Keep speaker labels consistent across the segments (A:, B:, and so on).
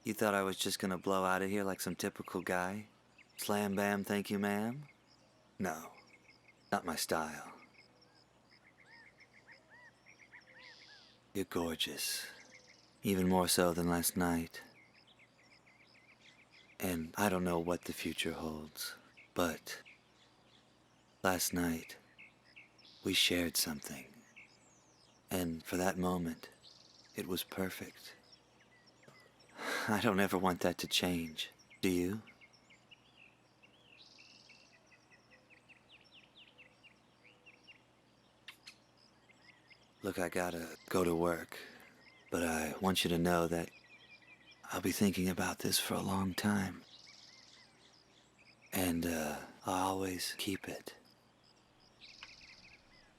A: You thought I was just gonna blow out of here like some typical guy? Slam bam, thank you, ma'am? No, not my style. You're gorgeous. Even more so than last night. And I don't know what the future holds, but last night we shared something. And for that moment, it was perfect. I don't ever want that to change. Do you? Look, I gotta go to work, but I want you to know that I'll be thinking about this for a long time. And I'll always keep it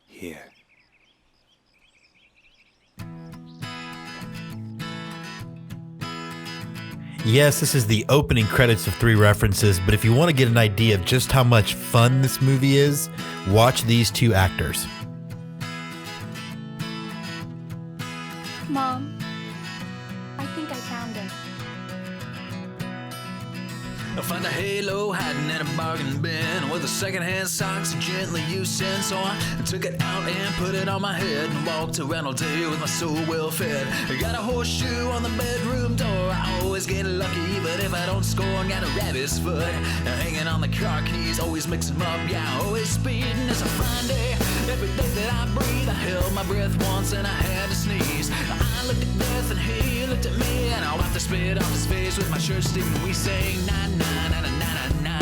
A: here.
B: Yes, this is the opening credits of Three References, but if you want to get an idea of just how much fun this movie is, watch these two actors.
C: Mom, I think I found it.
D: I find a halo hiding in a bargain bin with a secondhand socks gently used in. So I took it out and put it on my head and walked around all day with my soul well fed. I got a horseshoe on the bedroom door. I always get lucky, but if I don't score, I got a rabbit's foot hanging on the car keys. Always mix them up, yeah, always speeding. It's a fine day. Every day that I breathe, I held my breath once and I had to sneeze. I looked at death and he looked at me, and I wiped the spit off his face with my shirt sleeve. And we sang na na na na na na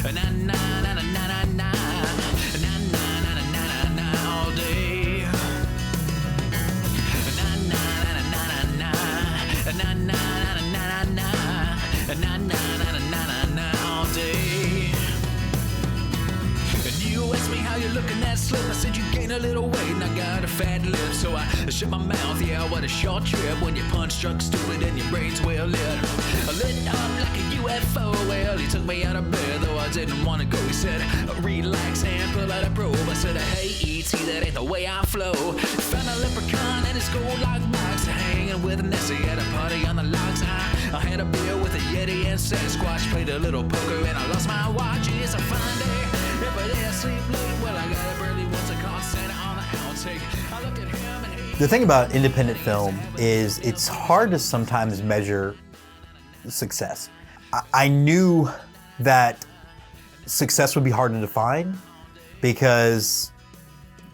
D: na na na na na na na na na all day. Na na na na na na na na na na na na na all day. And you asked me how you're looking that slip. I said you gained a little weight and I got a fat lip. So I shut my mouth, yeah, what a short trip. When your punch struck stupid and your brain's well lit. Lit up like a UFO. Well, he took me out of bed, though I didn't want to go. He said, relax and pull out a probe. I said, hey, E.T., that ain't the way I flow. Found a leprechaun and his gold lockbox, hanging with Nessie at a party on the locks. I had a beer with a Yeti and Sasquatch, played a little poker and I lost my watch. It's a fine day. Every day I sleep late. Well, I got up early once I caught Santa on the outtake. I looked at him and he...
B: The thing about independent film is it's hard to sometimes measure success. I knew that success would be hard to define because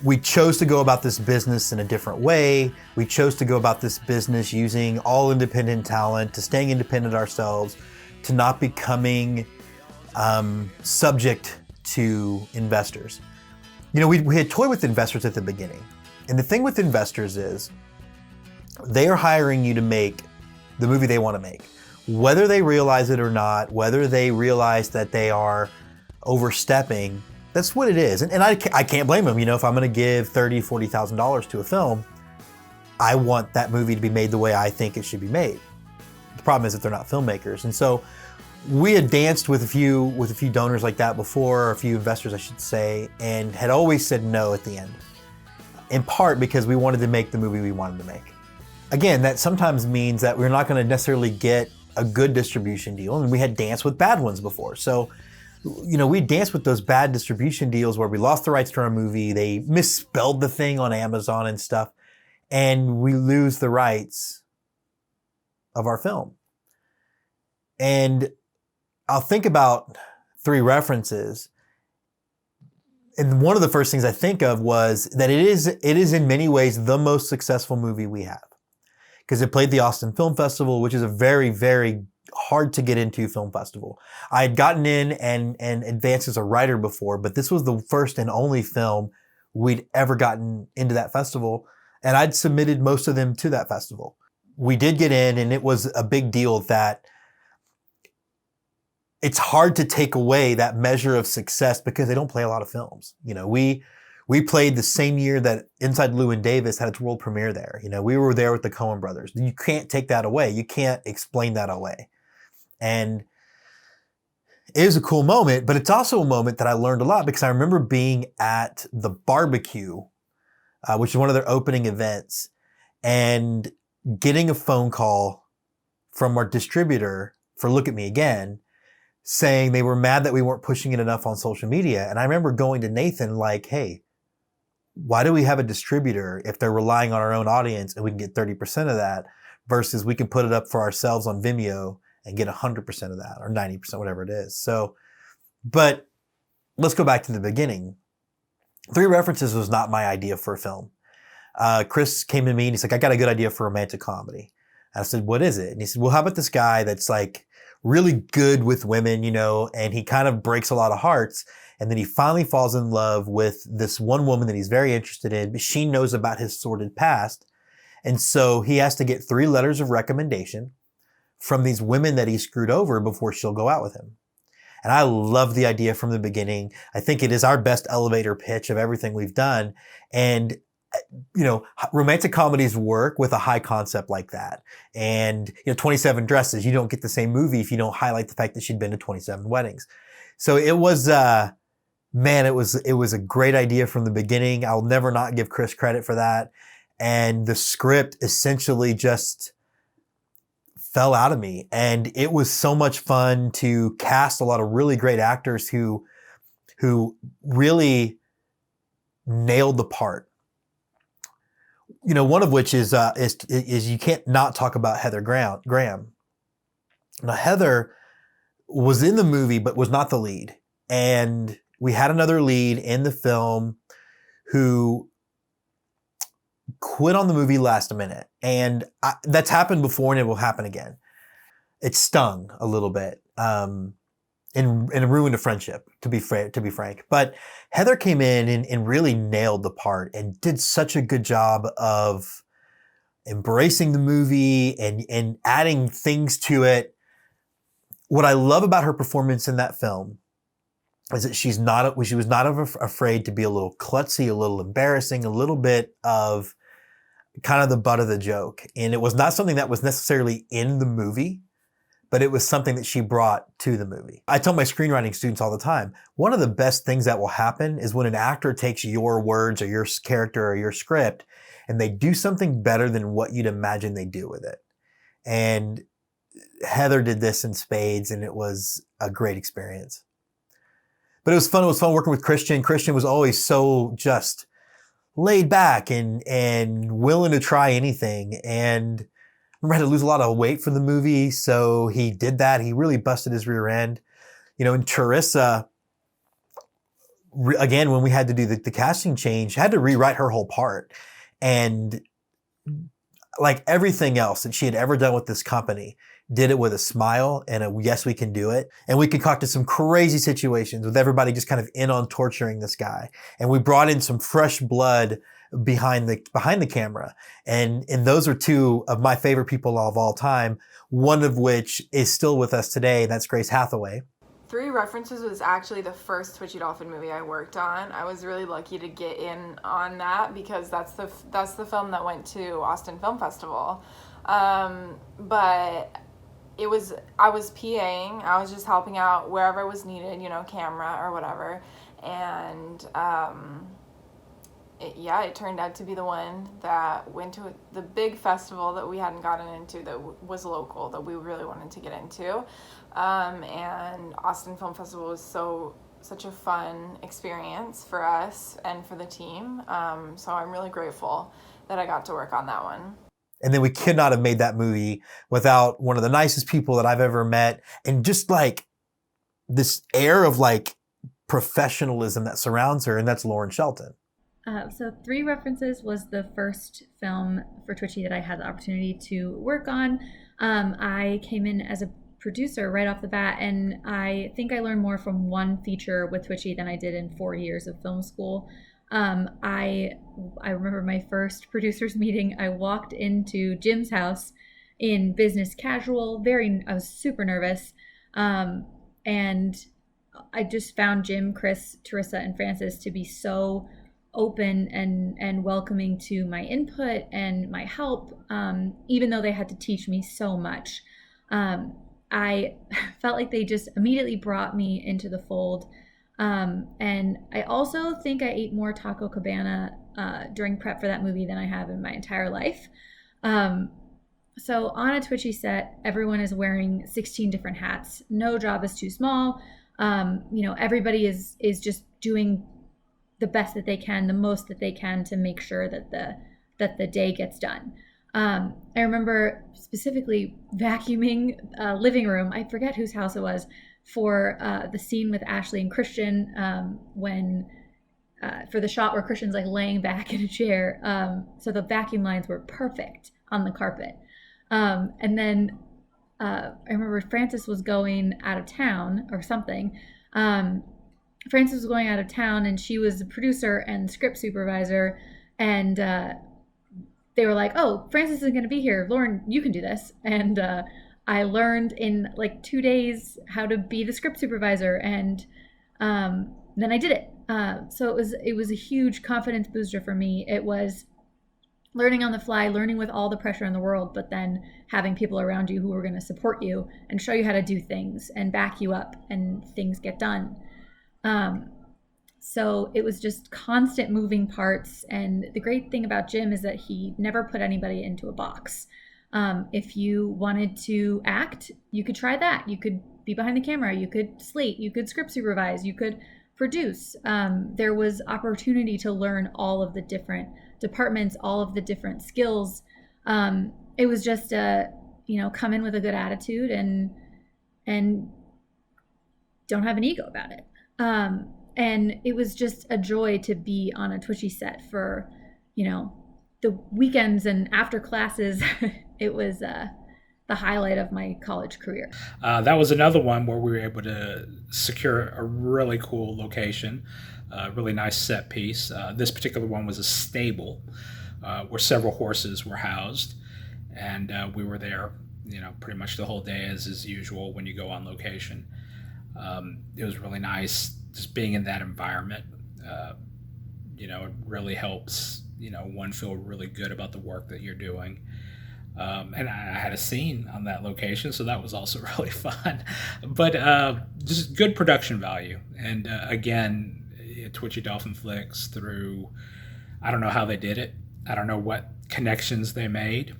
B: we chose to go about this business in a different way. We chose to go about this business using all independent talent, to staying independent ourselves, to not becoming subject to investors. You know, we had toyed with investors at the beginning. And the thing with investors is they are hiring you to make the movie they want to make. Whether they realize it or not, whether they realize that they are overstepping, that's what it is. And I can't blame them. You know, if I'm going to give $30,000, $40,000 to a film, I want that movie to be made the way I think it should be made. The problem is that they're not filmmakers. And so we had danced with a few donors like that before, or a few investors, I should say, and had always said no at the end. In part because we wanted to make the movie we wanted to make. Again, that sometimes means that we're not going to necessarily get a good distribution deal, and we had danced with bad ones before. So, you know, we danced with those bad distribution deals where we lost the rights to our movie, they misspelled the thing on Amazon and stuff, and we lose the rights of our film. And I'll think about Three References, and one of the first things I think of was that it is in many ways the most successful movie we have. Because it played the Austin Film Festival, which is a very, very hard to get into film festival. I had gotten in and advanced as a writer before, but this was the first and only film we'd ever gotten into that festival. And I'd submitted most of them to that festival. We did get in, and it was a big deal that it's hard to take away that measure of success because they don't play a lot of films. You know, we played the same year that Inside Llewyn Davis had its world premiere there. You know, we were there with the Coen brothers. You can't take that away. You can't explain that away. And it was a cool moment, but it's also a moment that I learned a lot because I remember being at the barbecue, which is one of their opening events, and getting a phone call from our distributor for Look at Me Again, saying they were mad that we weren't pushing it enough on social media. And I remember going to Nathan like, hey, why do we have a distributor if they're relying on our own audience and we can get 30% of that versus we can put it up for ourselves on Vimeo and get 100% of that or 90%, whatever it is. So, but let's go back to the beginning. Three References was not my idea for a film. Chris came to me and he's like, I got a good idea for a romantic comedy. I said, what is it? And he said, well, how about this guy that's like really good with women, you know, and he kind of breaks a lot of hearts. And then he finally falls in love with this one woman that he's very interested in, but she knows about his sordid past. And so he has to get 3 letters of recommendation from these women that he screwed over before she'll go out with him. And I love the idea from the beginning. I think it is our best elevator pitch of everything we've done. And, you know, romantic comedies work with a high concept like that. And, you know, 27 Dresses, you don't get the same movie if you don't highlight the fact that she'd been to 27 weddings. So it was, man, it was a great idea from the beginning. I'll never not give Chris credit for that. And the script essentially just fell out of me. And it was so much fun to cast a lot of really great actors who really nailed the part. You know, one of which is you can't not talk about Heather Graham. Now, Heather was in the movie, but was not the lead. And we had another lead in the film who quit on the movie last minute. And that's happened before and it will happen again. It stung a little bit and ruined a friendship, to be frank. But Heather came in and really nailed the part and did such a good job of embracing the movie and adding things to it. What I love about her performance in that film is that she was not afraid to be a little klutzy, a little embarrassing, a little bit of kind of the butt of the joke. And it was not something that was necessarily in the movie, but it was something that she brought to the movie. I tell my screenwriting students all the time, one of the best things that will happen is when an actor takes your words or your character or your script and they do something better than what you'd imagine they do with it. And Heather did this in spades and it was a great experience. But it was fun. It was fun working with Christian. Christian was always so just laid back and willing to try anything. And I remember I had to lose a lot of weight for the movie. So he did that. He really busted his rear end. You know, and Teresa, again, when we had to do the casting change, had to rewrite her whole part. And like everything else that she had ever done with this company, did it with a smile and a yes, we can do it. And we concocted some crazy situations with everybody just kind of in on torturing this guy. And we brought in some fresh blood behind the camera. And those are 2 of my favorite people of all time, one of which is still with us today, and that's Grace Hathaway.
E: Three References was actually the first Twitchy Dolphin movie I worked on. I was really lucky to get in on that because that's the film that went to Austin Film Festival. But I was PAing, I was just helping out wherever was needed, you know, camera or whatever. And it turned out to be the one that went to the big festival that we hadn't gotten into that was local, that we really wanted to get into. And Austin Film Festival was such a fun experience for us and for the team. So I'm really grateful that I got to work on that one.
B: And then we could not have made that movie without one of the nicest people that I've ever met. And just like this air of like professionalism that surrounds her. And that's Lauren Shelton.
F: So Three References was the first film for Twitchy that I had the opportunity to work on. I came in as a producer right off the bat, and I think I learned more from one feature with Twitchy than I did in 4 years of film school. I remember my first producers meeting. I walked into Jim's house in business casual. I was super nervous. And I just found Jim, Chris, Teresa, and Francis to be so open and welcoming to my input and my help, even though they had to teach me so much. I felt like they just immediately brought me into the fold. And I also think I ate more Taco Cabana during prep for that movie than I have in my entire life. So on a Twitchy set, everyone is wearing 16 different hats. No job is too small. Everybody is just doing the best that they can, the most that they can to make sure that the day gets done. I remember specifically vacuuming a living room. I forget whose house it was for the scene with Ashley and Christian for the shot where Christian's like laying back in a chair. So the vacuum lines were perfect on the carpet. And then I remember Frances was going out of town or something. Frances was going out of town, and she was the producer and script supervisor. And they were like, "Oh, Frances isn't going to be here. Lauren, you can do this." And I learned in like 2 days how to be the script supervisor, and then I did it. So it was a huge confidence booster for me. It was learning on the fly, learning with all the pressure in the world, but then having people around you who are going to support you and show you how to do things and back you up, and things get done. So it was just constant moving parts. And the great thing about Jim is that he never put anybody into a box. If you wanted to act, you could try that. You could be behind the camera. You could slate. You could script supervise. You could produce. There was opportunity to learn all of the different departments, all of the different skills. It was just come in with a good attitude and don't have an ego about it. And it was just a joy to be on a Twitchy set for, the weekends and after classes. It was the highlight of my college career.
G: That was another one where we were able to secure a really cool location, a really nice set piece. This particular one was a stable where several horses were housed, and we were there, pretty much the whole day as usual when you go on location. It was really nice just being in that environment. It really helps, one feel really good about the work that you're doing. And I had a scene on that location, so that was also really fun. But just good production value. And again, Twitchy Dolphin Flicks I don't know how they did it. I don't know what connections they made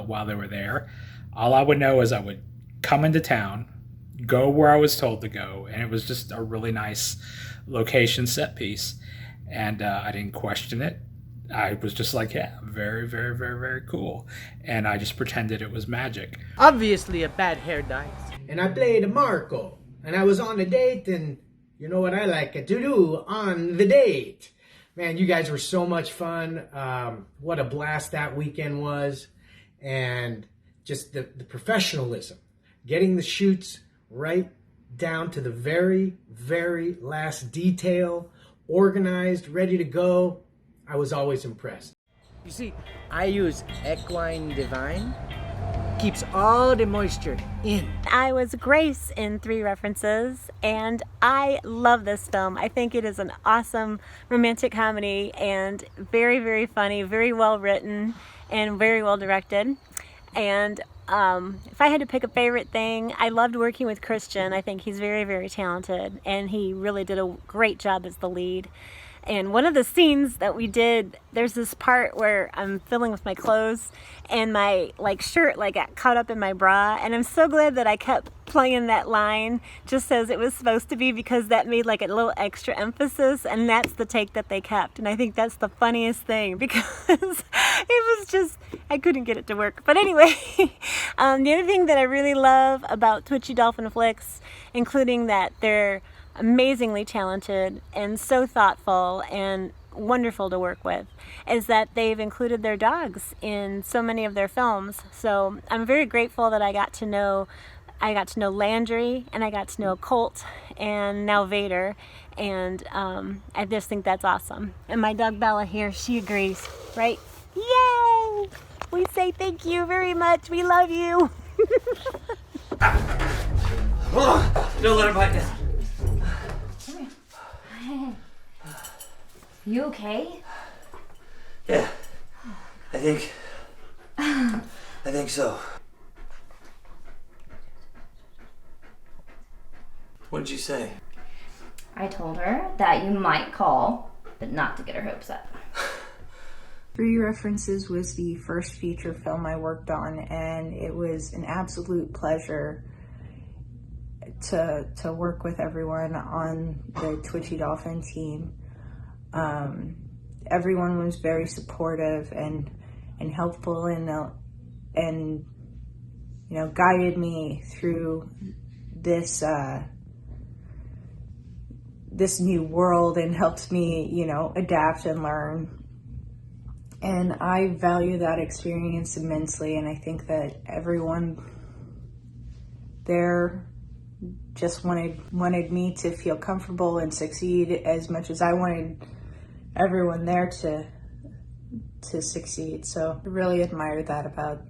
G: while they were there. All I would know is I would come into town, go where I was told to go, and it was just a really nice location set piece. And I didn't question it. I was just like, yeah, very, very, very, very cool. And I just pretended it was magic.
H: Obviously a bad hair dies.
I: And I played Marco. And I was on a date, and you know what I like to do on the date. Man, you guys were so much fun. What a blast that weekend was. And just the professionalism. Getting the shoots right down to the very, very last detail. Organized, ready to go. I was always impressed.
H: You see, I use Equine Divine. Keeps all the moisture in.
J: I was Grace in Three References, and I love this film. I think it is an awesome romantic comedy and very, very funny, very well written, and very well directed. And if I had to pick a favorite thing, I loved working with Christian. I think he's very, very talented, and he really did a great job as the lead. And one of the scenes that we did, there's this part where I'm filling with my clothes and my shirt got caught up in my bra. And I'm so glad that I kept playing that line just as it was supposed to be, because that made a little extra emphasis, and that's the take that they kept. And I think that's the funniest thing, because it was just, I couldn't get it to work. But anyway, the other thing that I really love about Twitchy Dolphin Flicks, including that they're amazingly talented and so thoughtful and wonderful to work with, is that they've included their dogs in so many of their films. So I'm very grateful that I got to know Landry, and I got to know Colt, and now Vader, and I just think that's awesome. And my dog Bella here, she agrees, right? Yay! We say thank you very much. We love you.
A: Don't let her bite down.
C: You okay?
A: Yeah, I think so. What did you say?
C: I told her that you might call, but not to get her hopes up.
K: Three References was the first feature film I worked on, and it was an absolute pleasure to work with everyone on the Twitchy Dolphin team. Everyone was very supportive and helpful and guided me through this this new world and helped me adapt and learn. And I value that experience immensely, and I think that everyone there just wanted me to feel comfortable and succeed as much as I wanted everyone there to succeed. So I really admire that about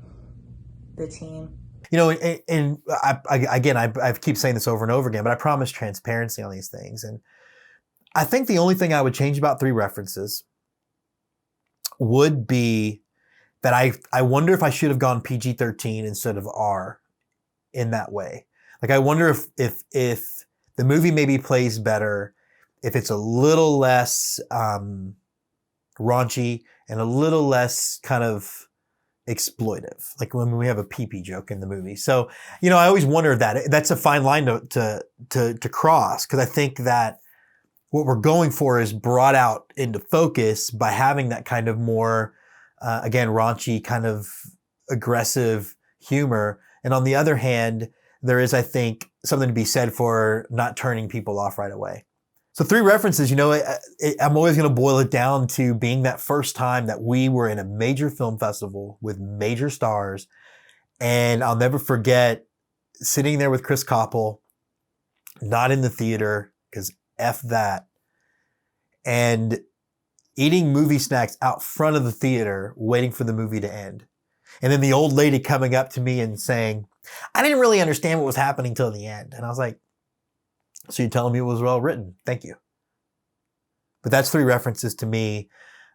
K: the team.
B: And I keep saying this over and over again, but I promise transparency on these things. And I think the only thing I would change about Three References would be that I wonder if I should have gone PG-13 instead of R in that way. Like, I wonder if the movie maybe plays better if it's a little less raunchy and a little less kind of exploitive, like when we have a pee-pee joke in the movie. So, I always wonder that. That's a fine line to cross, because I think that what we're going for is brought out into focus by having that kind of more, again, raunchy, kind of aggressive humor. And on the other hand, there is, I think, something to be said for not turning people off right away. So Three References, I'm always going to boil it down to being that first time that we were in a major film festival with major stars. And I'll never forget sitting there with Chris Koppel, not in the theater, because F that, and eating movie snacks out front of the theater, waiting for the movie to end. And then the old lady coming up to me and saying, I didn't really understand what was happening till the end. And I was like, so you're telling me it was well written? Thank you. But that's Three References to me.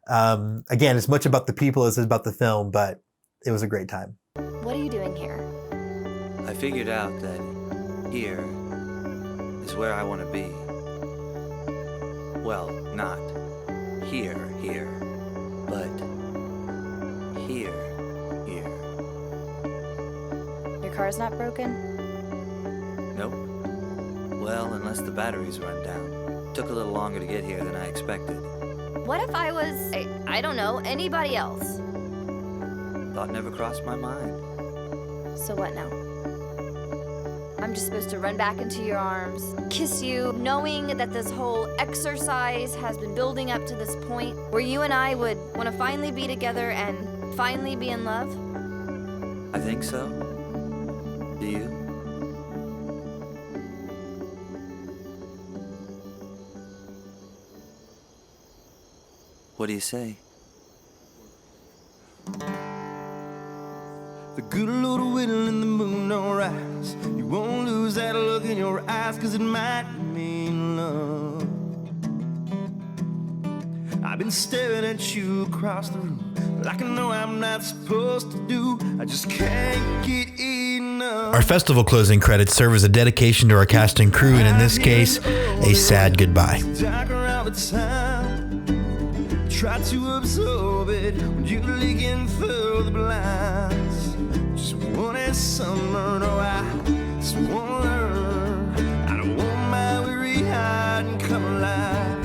B: Again, as much about the people as about the film, but it was a great time.
C: What are you doing here?
A: I figured out that here is where I want to be. Well, not here, but here.
C: Your car's not broken?
A: Nope. Well, unless the batteries run down. Took a little longer to get here than I expected.
C: What if I was, I don't know, anybody else?
A: Thought never crossed my mind.
C: So what now? I'm just supposed to run back into your arms, kiss you, knowing that this whole exercise has been building up to this point where you and I would want to finally be together and finally be in love?
A: I think so. Do you? What do you say?
L: The good Lord will and the moon don't rise. You won't lose that look in your eyes, 'cause it might mean love. I've been staring at you across the room, like I know I'm not supposed to do. I just can't get enough.
B: Our festival closing credits serve as a dedication to our cast and crew, and in this case, a sad goodbye.
L: Dark around the time, try to absorb it when you're leaking through the blinds. Just wanted summer, no, I just want to learn. I don't want my weary heart and come alive.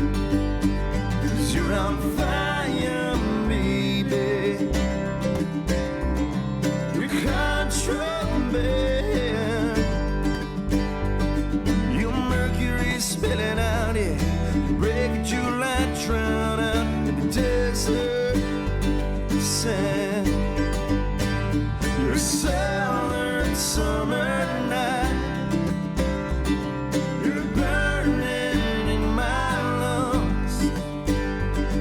L: 'Cause you're on fire, baby. You're contraband. Your mercury's spilling out, yeah. Break at your light, drown out in the desert sand. You're a southern summer night. You're burning in my lungs.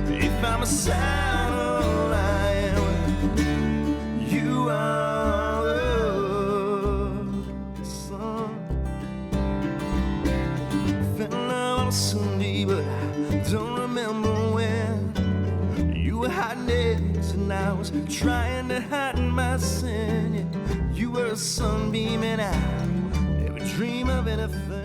L: If I'm a satellite, you are the sun. Fell in love on a Sunday, but I don't remember when. You were hiding eggs and I was trying to hide my sin. You were a sunbeam and I never dream of anything.